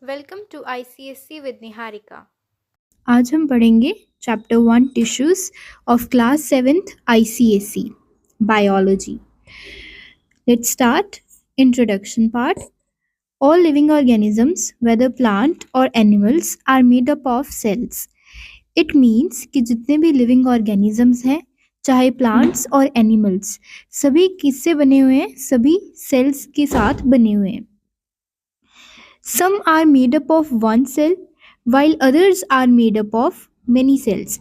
Welcome to ICSC with Niharika. आज हम पढ़ेंगे chapter 1 tissues of class 7th ICSE biology. Let's start introduction part. All living organisms, whether plant or animals, are made up of cells. It means कि जितने भी living organisms हैं, चाहे plants और animals, सभी किससे बने हुए हैं? सभी cells के साथ बने हुए हैं। Some are made up of one cell, while others are made up of many cells.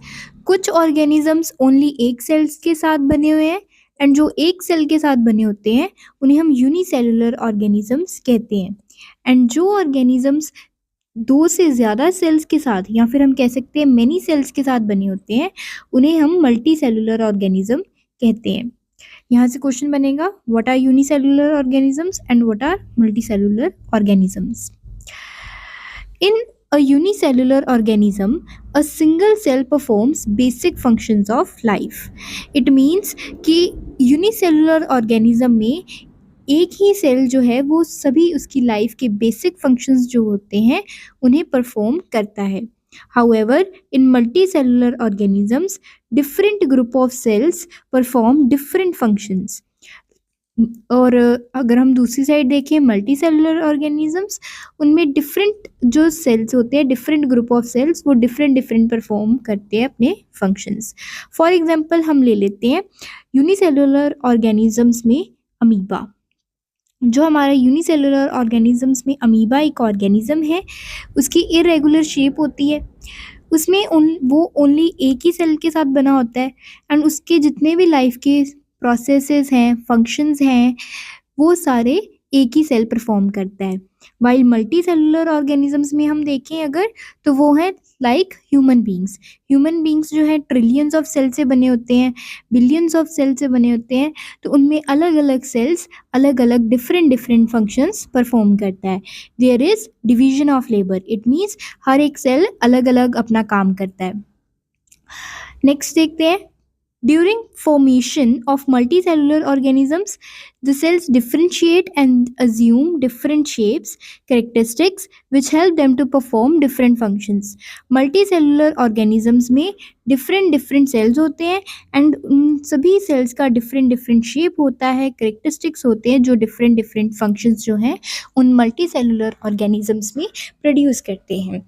कुछ organisms only एक cells के साथ बने हुए हैं एंड जो एक सेल के साथ बने होते हैं उन्हें हम यूनिसेलुलर ऑर्गेनिजम्स कहते हैं। एंड जो ऑर्गेनिजम्स दो से ज़्यादा सेल्स के साथ या फिर हम कह सकते हैं मेनी सेल्स के साथ बने होते हैं उन्हें हम मल्टी सेलुलर ऑर्गेनिज्म कहते हैं। यहाँ से क्वेश्चन बनेगा, what are unicellular organisms and what are multicellular organisms. In a unicellular organism, a single cell performs basic functions of life. It means कि unicellular organism में एक ही सेल जो है वो सभी उसकी लाइफ के बेसिक फंक्शंस जो होते हैं उन्हें परफॉर्म करता है। However, in multicellular organisms, different group of cells perform different functions. और अगर हम दूसरी साइड देखें मल्टी सेलुलर ऑर्गेनिजम्स, उनमें डिफरेंट जो सेल्स होते हैं, डिफरेंट ग्रुप ऑफ सेल्स, वो डिफरेंट परफॉर्म करते हैं अपने फंक्शंस। फॉर एग्जांपल हम ले लेते हैं यूनिसेलुलर ऑर्गेनिजम्स में अमीबा। जो हमारे यूनिसेलुलर ऑर्गेनिजम्स में अमीबा एक ऑर्गेनिज्म है, उसकी इरेगुलर शेप होती है, उसमें वो ओनली एक ही सेल के साथ बना होता है एंड उसके जितने भी लाइफ के प्रोसेसेस हैं, फंक्शंस हैं, वो सारे एक ही सेल परफॉर्म करता है। वाइल मल्टी सेलुलर ऑर्गेनिजम्स में हम देखें अगर, तो वो है लाइक ह्यूमन बींग्स जो है ट्रिलियंस ऑफ सेल से बने होते हैं, बिलियंस ऑफ सेल से बने होते हैं, तो उनमें अलग अलग सेल्स अलग अलग डिफरेंट फंक्शंस परफॉर्म करता है। There is division of labour, it means हर एक सेल अलग अलग अपना काम करता है। नेक्स्ट देखते हैं, during formation of multicellular organisms, the cells differentiate and assume different shapes, characteristics which help them to perform different functions. Multicellular organisms में different cells होते हैं and उन सभी cells का different shape होता है, characteristics होते हैं जो different functions जो हैं उन multicellular organisms में produce करते हैं।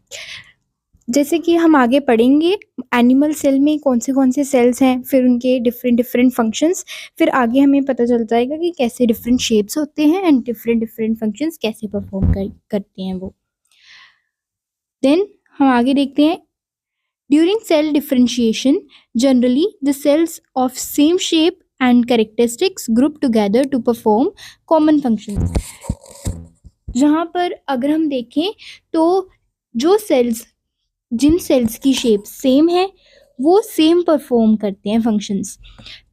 जैसे कि हम आगे पढ़ेंगे एनिमल सेल में कौन से सेल्स हैं, फिर उनके डिफरेंट फंक्शंस, फिर आगे हमें पता चल जाएगा कि कैसे डिफरेंट शेप्स होते हैं एंड डिफरेंट फंक्शंस कैसे परफॉर्म करते हैं वो। देन हम आगे देखते हैं, during cell differentiation generally the cells of same shape and characteristics group together to perform common functions. जहाँ पर अगर हम देखें तो जो सेल्स जिन सेल्स की शेप सेम है वो सेम परफॉर्म करते हैं functions.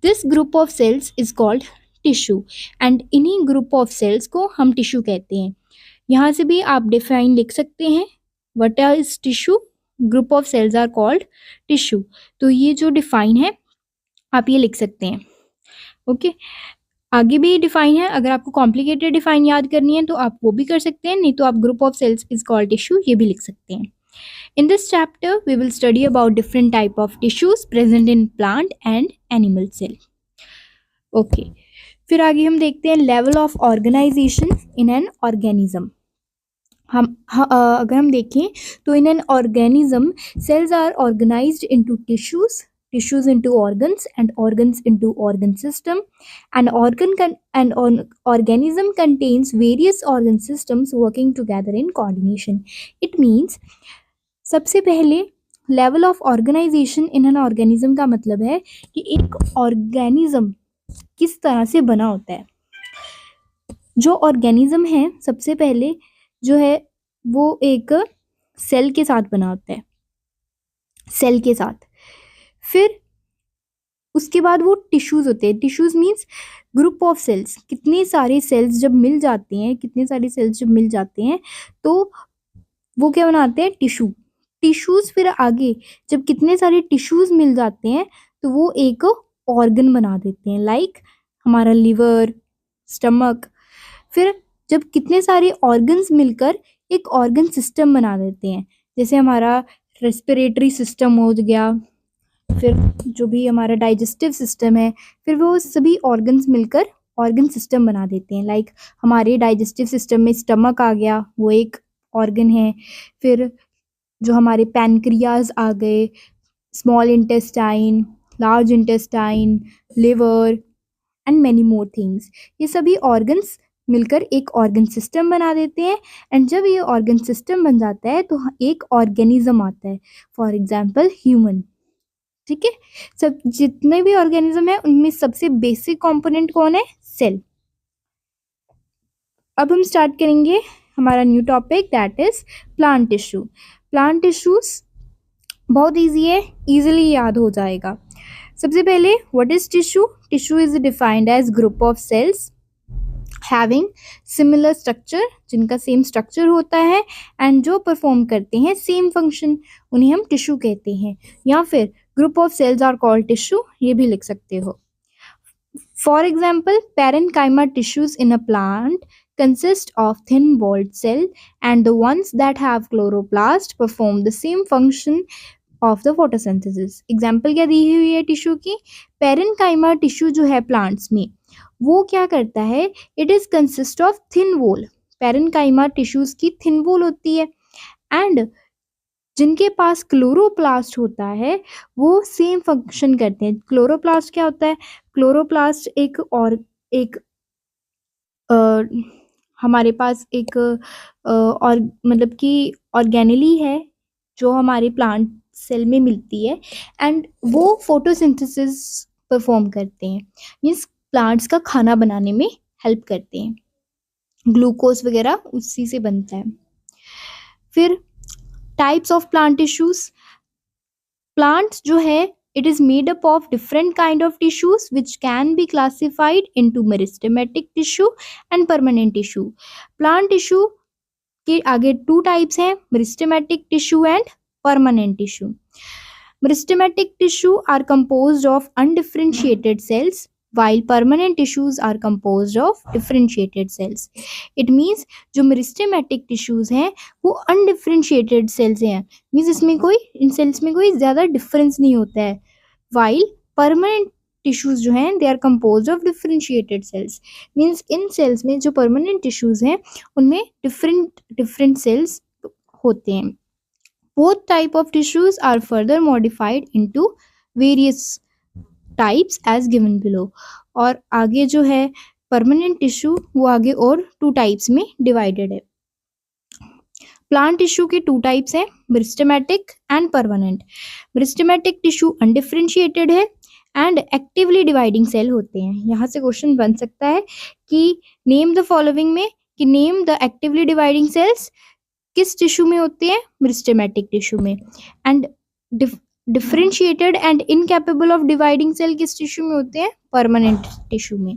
This group of cells is called tissue and इन्हीं ग्रुप ऑफ सेल्स को हम टिश्यू कहते हैं। यहाँ से भी आप डिफाइन लिख सकते हैं, what is tissue, group of cells are called tissue. तो ये जो डिफाइन है आप ये लिख सकते हैं। ओके आगे भी डिफाइन है, अगर आपको कॉम्प्लिकेटेड डिफाइन याद करनी है तो आप वो भी कर सकते हैं, नहीं तो आप group of cells is called tissue ये भी लिख सकते हैं। In this chapter, we will study about different type of tissues present in plant and animal cell. Okay, फिर आगे हम देखते हैं level of organization in an organism. अगर हम देखें तो in an organism, cells are organized into tissues into organs, and organs into organ system. An organism contains various organ systems working together in coordination. It means सबसे पहले level of organisation in an organism का मतलब है कि एक organism किस तरह से बना होता है। जो ऑर्गेनिज्म है सबसे पहले जो है वो एक सेल के साथ बना होता है, सेल के साथ, फिर उसके बाद वो टिश्यूज होते हैं। Tissues means group of cells, कितने सारे सेल्स जब मिल जाते हैं तो वो क्या बनाते हैं, टिश्यूज। फिर आगे जब कितने सारे टिश्यूज मिल जाते हैं तो वो एक ऑर्गन बना देते हैं, लाइक हमारा लिवर, स्टमक। फिर जब कितने सारे ऑर्गन्स मिलकर एक ऑर्गन सिस्टम बना देते हैं। जैसे हमारा रेस्पिरेटरी सिस्टम हो गया, फिर जो भी हमारा डाइजेस्टिव सिस्टम है, फिर वो सभी ऑर्गन्स मिलकर ऑर्गन सिस्टम बना देते हैं। लाइक हमारे डाइजेस्टिव सिस्टम में स्टमक आ गया, वो एक ऑर्गन है। फिर जो हमारे पैनक्रियाज आ गए, small intestine, large intestine, liver and many more things, ये सभी ऑर्गन्स मिलकर एक ऑर्गन सिस्टम बना देते हैं। एंड जब ये ऑर्गन सिस्टम बन जाता है तो एक ऑर्गेनिज्म आता है, फॉर एग्जाम्पल ह्यूमन। ठीक है, सब जितने भी ऑर्गेनिज्म है उनमें सबसे बेसिक कंपोनेंट कौन है? सेल। अब हम स्टार्ट करेंगे हमारा new topic, that is plant tissue. Plant tissues बहुत इजी है, इजीली याद हो जाएगा। सबसे पहले what is tissue? Tissue is defined age group of sales having similar structure, जिनका सेम स्ट्रक्चर होता है एंड जो परफॉर्म करते हैं सेम फंक्शन, उन्हें हम टिश्यू कहते हैं। या फिर group of cells are called tissue, ये भी लिख सकते हो। For example, parenchyma tissues in a plant consist of thin walled cell and the ones that have chloroplast perform the same function of the photosynthesis। Example क्या दी हुई है tissue की? Parenchyma tissue जो है प्लांट्स में, वो क्या करता है? It is consist of thin wall. Parenchyma tissues की थिन वॉल होती है एंड जिनके पास क्लोरोप्लास्ट होता है वो सेम फंक्शन करते हैं। क्लोरोप्लास्ट क्या होता है? क्लोरोप्लास्ट एक हमारे पास एक और मतलब कि ऑर्गेनेली है जो हमारे प्लांट सेल में मिलती है एंड वो फोटोसिंथेसिस परफॉर्म करते हैं, मीन्स प्लांट्स का खाना बनाने में हेल्प करते हैं। ग्लूकोज वगैरह उसी से बनता है। फिर types of plant tissues. Plants जो है it is made up of different kind of tissues which can be classified into meristematic tissue and permanent tissue। plant tissue के आगे टू टाइप्स हैं, meristematic tissue and permanent tissue। meristematic tissue are composed of undifferentiated cells while permanent tissues are composed of differentiated cells। it means जो meristematic tissues हैं वो undifferentiated cells हैं, means इसमें कोई इन cells में कोई ज़्यादा डिफरेंस नहीं होता है। while permanent tissues जो हैं they are composed of differentiated cells, means इन सेल्स में जो permanent tissues हैं उनमें different cells होते हैं। both type of tissues are further modified into various types as given below। और आगे जो है परमानेंट टिश्यू वो आगे और टू टाइप्स में डिवाइडेड है। प्लांट टिश्यू के टू टाइप्स हैं, meristematic and permanent. Meristematic tissue undifferentiated है एंड एक्टिवली डिवाइडिंग सेल होते हैं। यहाँ से क्वेश्चन बन सकता है कि नेम द फॉलोइंग में, कि name the actively dividing cells किस टिश्यू में होते हैं? मेरिस्टेमेटिक टिश्यू में। And differentiated and incapable of dividing cell किस टिश्यू में होते हैं? परमानेंट टिश्यू में।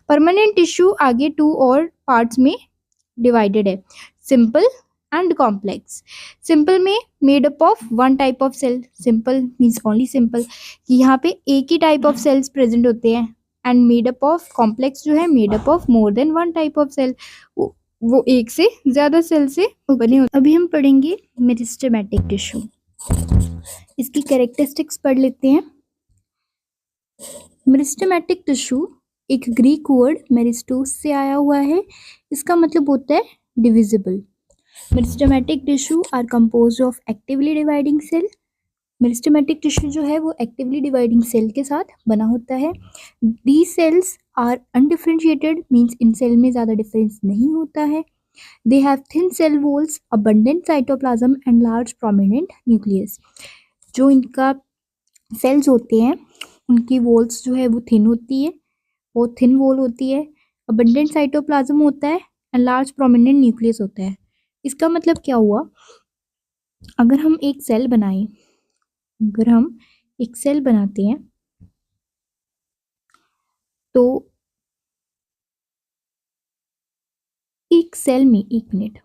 परमानेंट टिश्यू आगे टू और पार्ट्स में डिवाइडेड है, सिंपल एंड कॉम्प्लेक्स। सिंपल में made up of one type of cell, simple means only simple, कि यहाँ पे एक ही टाइप ऑफ सेल्स प्रेजेंट होते हैं। And made up of complex जो है made up of more than one type of cell, वो एक से ज़्यादा सेल से बने होते। अभी हम पढ़ेंगे मेरिस्टेमेटिक टिश्यू, इसकी कैरेक्टरिस्टिक्स पढ़ लेते हैं। मेरिस्टेमेटिक टिश्यू एक ग्रीक वर्ड मेरिस्टोस से आया हुआ है, इसका मतलब होता है divisible. Meristematic tissue are composed of actively dividing cell. Meristematic tissue जो है वो एक्टिवली डिवाइडिंग सेल के साथ बना होता है। The cells are undifferentiated, means इन सेल में ज़्यादा डिफरेंस नहीं होता है। They have thin cell walls, abundant cytoplasm and large prominent nucleus. जो इनका सेल्स होते हैं उनकी वॉल्स जो है वो थिन होती है, वो थिन वॉल होती है, अबंडेंट साइटोप्लाज्म होता है एंड लार्ज प्रोमिनेंट न्यूक्लियस होता है। इसका मतलब क्या हुआ? अगर हम एक सेल बनाएं, अगर हम एक सेल बनाते हैं तो एक सेल में, एक मिनट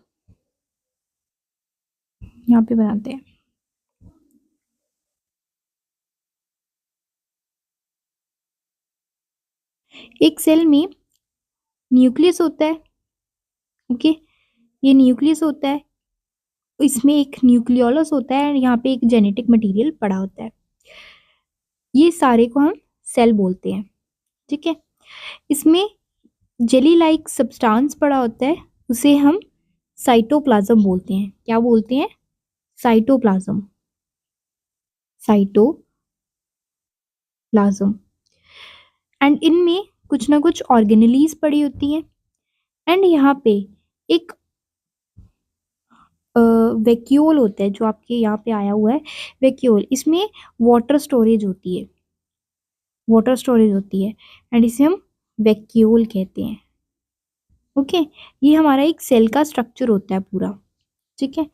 यहाँ पे बनाते हैं। एक सेल में न्यूक्लियस होता है, ओके। ये न्यूक्लियस होता है, इसमें एक न्यूक्लियोलस होता है, यहाँ पे एक जेनेटिक मटेरियल पड़ा होता है। ये सारे को हम सेल बोलते हैं, ठीक है। इसमें जेली लाइक सब्सटेंस पड़ा होता है, उसे हम साइटोप्लाज्म बोलते हैं। क्या बोलते हैं? साइटोप्लाज्म। साइटोप्लाज्म। एंड इनमें कुछ ना कुछ ऑर्गेनेलीज पड़ी होती हैं। एंड यहाँ पे एक वैक्यूल होता है, जो आपके यहाँ पे आया हुआ है वैक्यूल, इसमें वाटर स्टोरेज होती है, वाटर स्टोरेज होती है, एंड इसे हम वैक्यूल कहते हैं। ओके, ये हमारा एक सेल का स्ट्रक्चर होता है पूरा, ठीक है।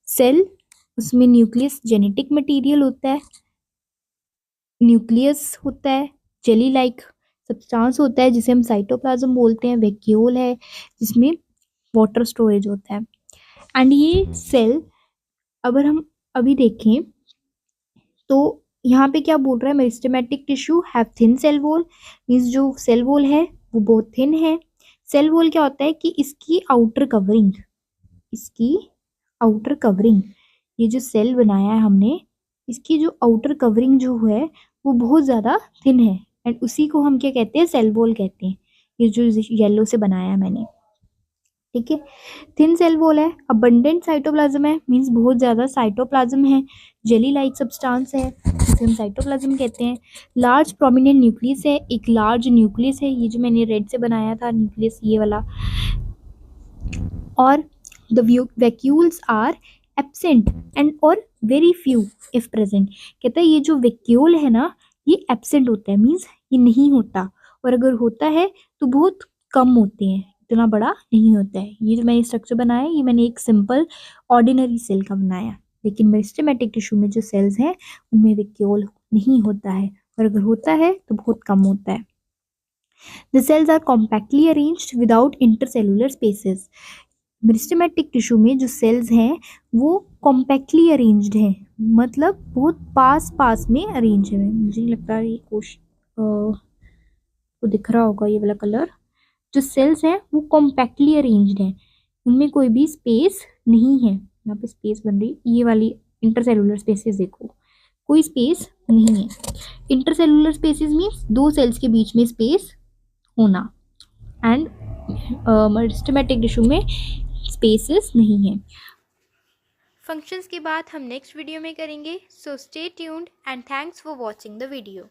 सेल, उसमें न्यूक्लियस जेनेटिक मटेरियल होता है, न्यूक्लियस होता है, जेली लाइक सब्सटेंस होता है जिसे हम साइटोप्लाज्म बोलते हैं, वैक्यूल है जिसमें वाटर स्टोरेज होता है। एंड ये सेल, अगर हम अभी देखें तो यहाँ पे क्या बोल रहा है, meristematic tissue have thin cell wall, means जो सेल वॉल है वो बहुत थिन है। सेल वॉल क्या होता है कि इसकी आउटर कवरिंग, इसकी आउटर कवरिंग, ये जो सेल बनाया है हमने, इसकी जो आउटर कवरिंग जो है वो बहुत ज़्यादा थिन है, एंड उसी को हम क्या कहते हैं, सेल वॉल कहते हैं। ये जो येलो से बनाया है मैंने, ठीक है। थिन सेल वॉल है, अबंडेंट साइटोप्लाज्म है, मीन्स बहुत ज़्यादा साइटोप्लाज्म है, जेली लाइक सब्सटेंस है जिसे हम साइटोप्लाज्म कहते हैं। लार्ज प्रोमिनेंट न्यूक्लियस है, एक लार्ज न्यूक्लियस है, ये जो मैंने रेड से बनाया था न्यूक्लियस, ये वाला। और the vacuoles are absent and और वेरी फ्यू इफ प्रेजेंट। कहता है ये जो वैक्यूल है ना, ये एब्सेंट होता है, मीन्स ये नहीं होता, और अगर होता है तो बहुत कम होते हैं, इतना बड़ा नहीं होता है। ये जो मैंने स्ट्रक्चर बनाया है, ये मैंने एक सिंपल ऑर्डिनरी सेल का बनाया, लेकिन मेरिस्टेमेटिक टिश्यू में जो सेल्स हैं उनमें वैक्यूल नहीं होता है, और अगर होता है तो बहुत कम होता है। The cells are compactly arranged without intercellular spaces. Meristematic tissue में जो सेल्स हैं वो कॉम्पैक्टली अरेंज्ड हैं, मतलब बहुत पास पास में अरेंज है। मुझे नहीं लगता ये को दिख रहा होगा ये वाला कलर। जो सेल्स हैं वो कॉम्पैक्टली अरेंज्ड हैं, उनमें कोई भी स्पेस नहीं है। यहाँ पे स्पेस बन रही, ये वाली इंटरसेलुलर स्पेसेस देखो, कोई स्पेस नहीं है। इंटरसेलुलर स्पेसेस मीन्स दो सेल्स के बीच में स्पेस होना, एंड मेरिस्टेमेटिक टिश्यू में स्पेसेस नहीं है। फंक्शंस की बात हम नेक्स्ट वीडियो में करेंगे, so stay tuned and thanks for watching the video.